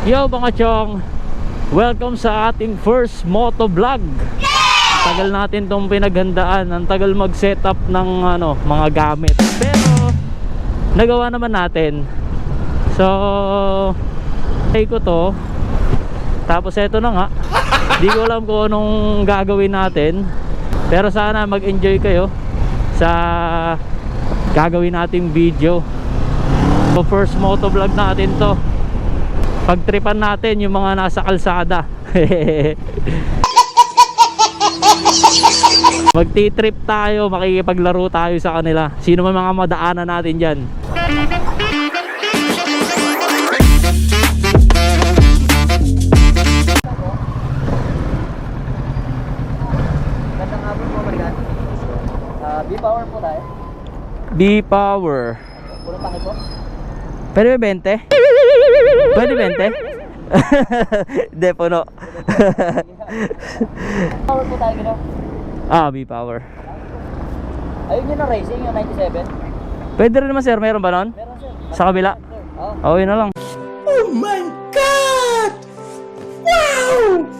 Yo mga chong, welcome sa ating first moto vlog. Tagal natin tong pinaghandaan, ang tagal mag setup ng mga gamit, pero nagawa naman natin. So try ko to. Tapos eto na nga. Di ko alam kung anong gagawin natin, pero sana mag-enjoy kayo sa gagawin nating video. So first moto vlog natin to. Pagtripan natin yung mga nasa kalsada. Magti-trip tayo, makikipaglaro tayo sa kanila. Sino man mga madaanan natin dyan. Gandang hapon po, Marigan. B-Power po tayo. B-Power. Puro tangi po. Pwede ba 20? Pwede 20? Hindi, puno. Power po tayo, gino. B-Power. Ayun yun ang racing, yung 97. Pwede rin naman sir, meron ba nun? Meron sir. Sa kabila? Oo. Yun na lang. Oh my God! Wow!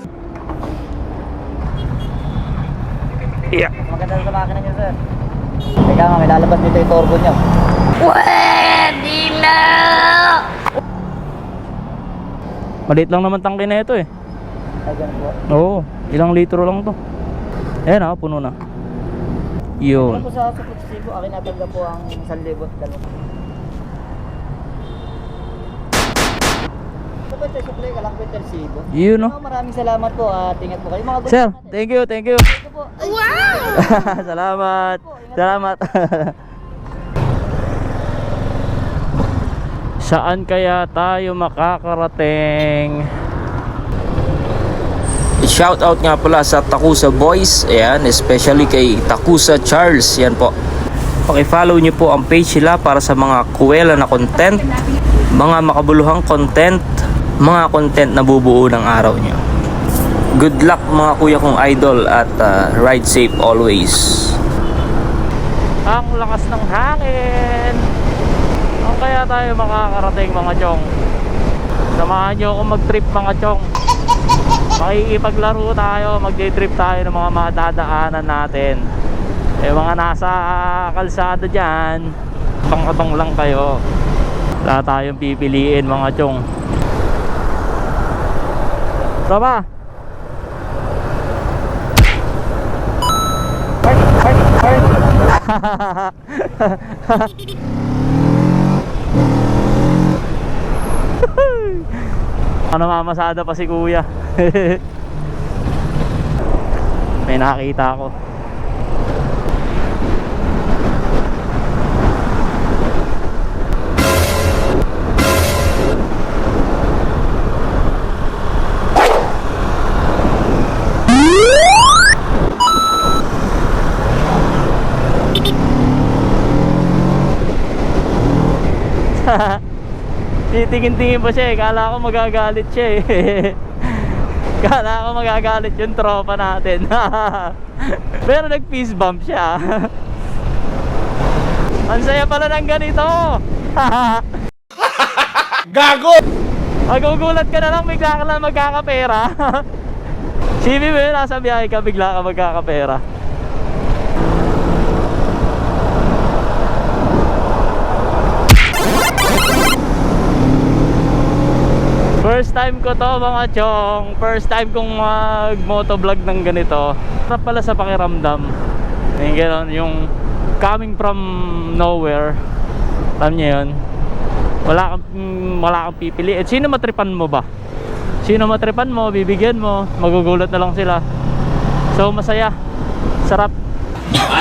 Yeah. Maganda sa makina niyo, sir. Teka nga, may lalabas dito yung turbo niyo. Pwede na! Maliit lang naman tangke na ito eh. Ay, ganun po. Oo, ilang litro lang to. Ayan puno na. Ano Yun. po sa Sibo, akin natanggap po ang 1,000. Ito po, ito supply ka lang po ito Sibo. Yun no. Maraming salamat po at ingat po kayo mga Sir, thank you. Ito po. Ay, Salamat. Salamat. Saan kaya tayo makakarating? Shout out nga pala sa Takusa Boys, ayan, especially kay Takusa Charles, yan po. Paki-follow nyo po ang page nila para sa mga kuwela na content, mga makabuluhang content, mga content na bubuo ng araw nyo. Good luck mga kuya kong idol at ride safe always. Ang lakas ng hangin. Saan kaya tayo makakarating mga chong? Samahan nyo ako mag-trip mga chong. Makikipaglaro tayo, mag-trip tayo ng mga madadaanan natin. Mga nasa kalsada dyan, pang-abang lang kayo. Wala tayong pipiliin mga chong. Tama? Mamasada pa si kuya. May nakita ako. Titingin-tingin pa siya eh. Kala ko magagalit siya eh. Kala ko magagalit yung tropa natin. Pero nag-fist bump siya. Ang saya pala ng ganito. Gago! Magugulat ka na lang, bigla ka lang magkakapera. Simi mo yun, nasa biyahe ka, bigla ka magkakapera. First time ko to mga chong. First time kong mag motovlog ng ganito. Sarap pala sa pakiramdam. Yung gano'n, yung coming from nowhere. Alam niyo yun? Wala kang pipili. At sino matripan mo ba? Sino matripan mo, bibigyan mo, magugulat na lang sila. So masaya. Sarap.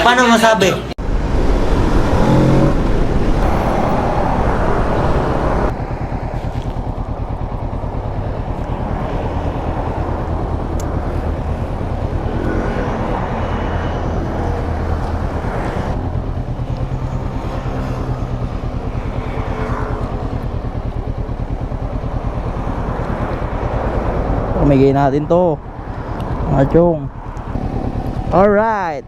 Paano masabi? Pamigay natin to mga chong. Alright.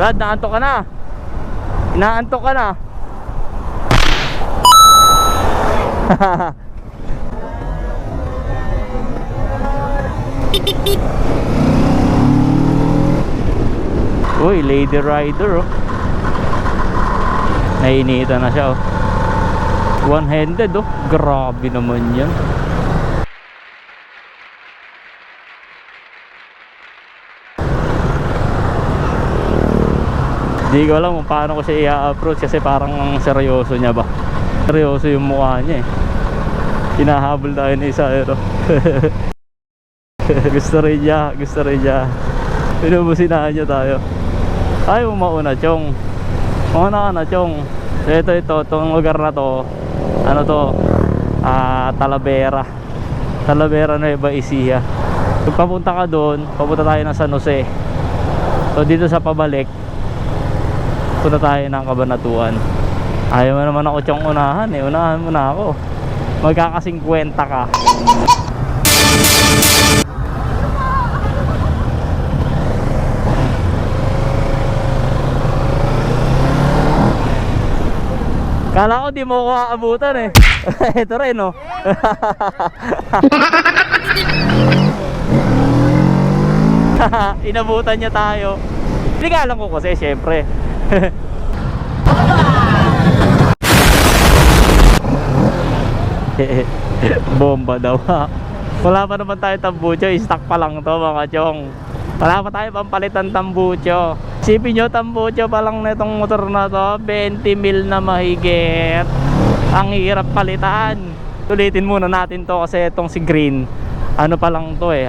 Brad, naantok ka na. Inaantok ka na. Uy, lady rider oh. Nainita na siya oh. One-handed oh. Grabe naman yan. Hindi ko alam kung paano ko siya i-approach kasi parang seryoso niya ba. Seryoso yung mukha niya eh. Hinahabol tayo ni isa pero gusto rin niya. Pinubusinahan niya tayo. Ayaw mauna, Chong. Mauna ka na, Chong. Itong lugar na to, ano to, Talavera. Talavera Nueva Ecija. Kung papunta ka doon, papunta tayo ng San Jose. So dito sa pabalik, punta tayo ng Cabanatuan. Ayaw mo naman ako, Chong, unahan eh. Unahan mo na ako. Magkaka-50 ka. Kala ko di mo ko aabutan eh. Ito rin oh. Inabutan niya tayo. Hindi ka alam ko kasi syempre. Bomba daw. Wala pa naman tayo tambucho. Stock pa lang to mga Chong. Wala pa tayo pampalitan tambucho. Isipin nyo, tambucho pa lang na itong motor na to, 20 mil na mahigit. Ang hirap palitan. Tulitin muna natin to kasi itong si Green, ano pa lang to eh,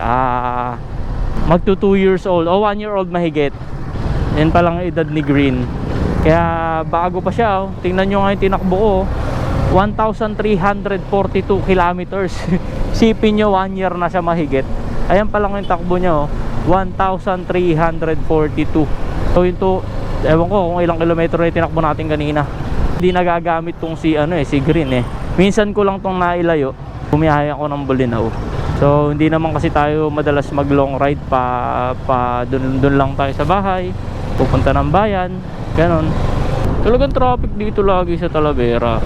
magto 2 years old o 1 year old mahigit. Yan pa lang ang edad ni Green. Kaya bago pa siya oh. Tingnan nyo nga yung tinakbo ko 1,342 kilometers. Isipin nyo 1 year na siya mahigit. Ayan pa lang yung takbo niya oh, 1,342. So yun to, ewan ko kung ilang kilometro na tinakbo natin kanina. Hindi nagagamit tong si si Green eh. Minsan ko lang tong nailayo. Bumiyahe ako ng Bolinao. So hindi naman kasi tayo madalas mag long ride pa dun lang tayo sa bahay, pupunta ng bayan, ganon. Talagang traffic dito lagi sa Talavera.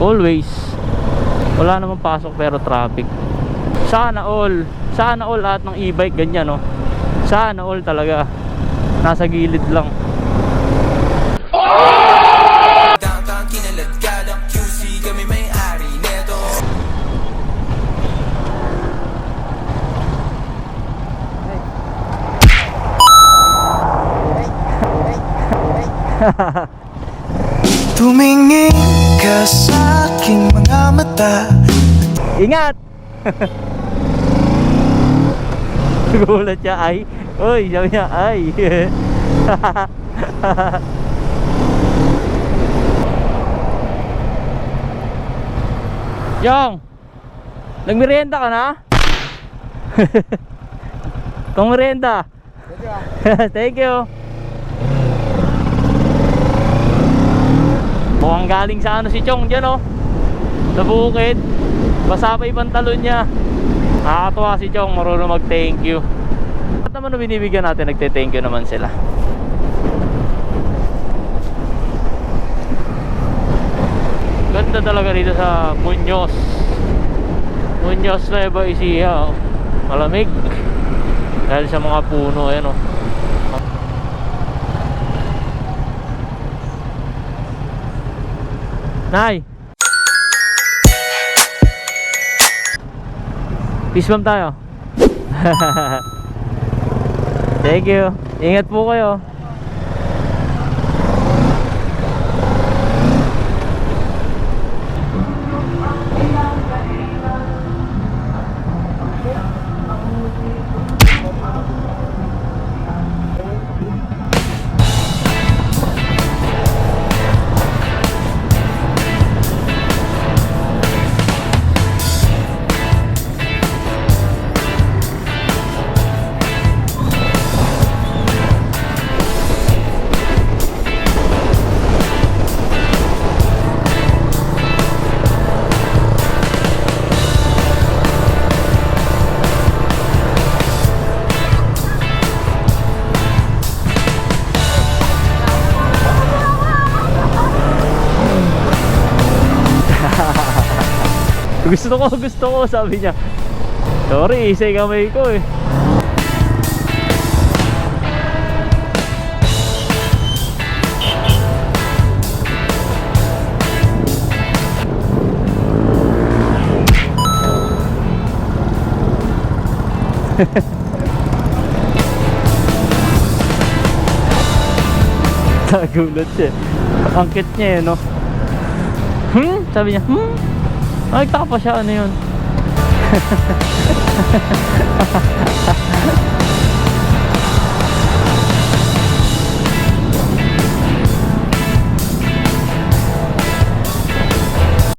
Always. Wala namang pasok pero traffic. Sana all lahat ng e-bike ganyan no. Sana all talaga. Nasa gilid lang. Downtown kinalad ka lang QC kami may-ari neto. Tumingin ka sa aking mga mata. Ingat! Gulat siya ay. Uy, sabi niya ay. Jong, nagmerienda ka na? Kung merienda. Thank you. Mukhang galing sa ano si Chong dyan oh, sa bukid. Basa pa yung pantalon niya. Nakakatuwa si Chong, marunong mag thank you. At naman na binibigyan natin, nagte-thank you naman sila. Ganda talaga dito sa Muñoz Nueva Ecija oh. Malamig dahil sa mga puno ayan oh. Nay, peace bomb tayo. Thank you. Ingat po kayo. Gusto ko, sabi niya. Sorry, isay kamay ko eh. Nagulat siya. Ang cute niya eh, no? Sabi niya, nagtaka pa siya, ano yun?